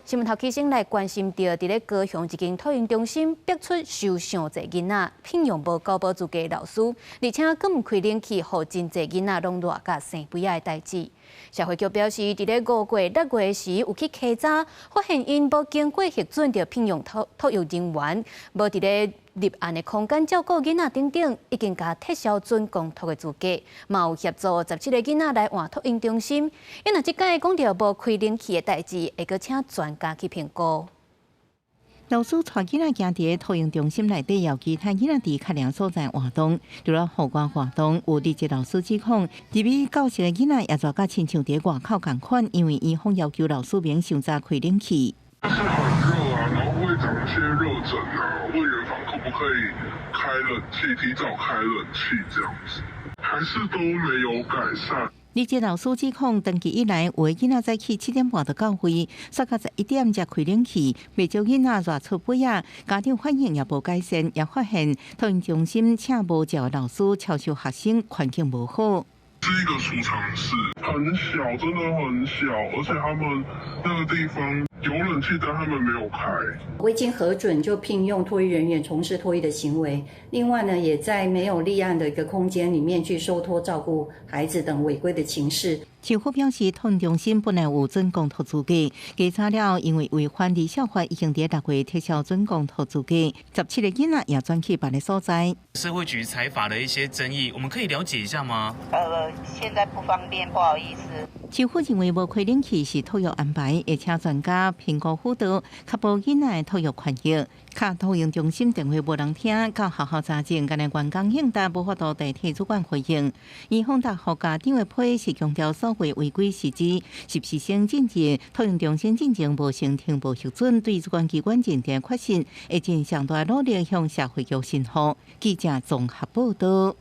新闻头起先来关心到，伫咧高雄一间托婴中心逼出收上侪囡仔，聘用无高保资格的老师，而且更唔开冷气，互真侪囡仔拢热甲生病的代志。社会局表示，伫咧5月、6月时有去稽查，发现因无经过核准就聘用托育人员，无伫咧立案的空间照顾囡仔等等，已经甲撤销准公托的资格，嘛有协助17个囡仔来换托婴中心。因若即摆讲到无开冷气的代志，会阁请专家去评估。老师带囡仔行伫托婴中心内底，有其他囡仔伫较凉所在活动，除了户外活动，有日籍老师指控，入去教室的囡仔也热甲亲像伫外口共款，因为医方要求老师免上早开冷气。就是很热啊，然后会长一些热疹啊，问园方可不可以开冷气，提早开冷气这样子，还是都没有改善。日籍老师指控，长期以来，有的囡仔早起7点半就到会，煞到11点才开冷气，未少囡仔热出尾啊。家长反映也无改善，也发现托婴中心请无照的老师超收学生，环境无好。是一个储藏室，很小，真的很小，而且他们那个地方有冷气，但他们没有开。未经核准就聘用托育人员从事托育的行为，另外呢，也在没有立案的一个空间里面去收托照顾孩子等违规的情事。市府表示，托婴中心本来有准公托资格，稽查了，因为违反离校法，已经伫6月撤销准公托资格，17个囡仔也转去别个所在。社会局裁罚的一些争议，我们可以了解一下吗？现在不方便，不好意思。市府认为无开冷气是托育安排，会请专家评估辅导，确保囡仔的托育权益。卡托婴中心电话无人听，到学校查证，今日员工应答无法度代替主管回应。医方答复家长的批是强调所谓违规事实，是师生进前托婴中心进前无成停无核准，对主管机关认定确信，会尽上大努力向社会局申诉。记者综合报道。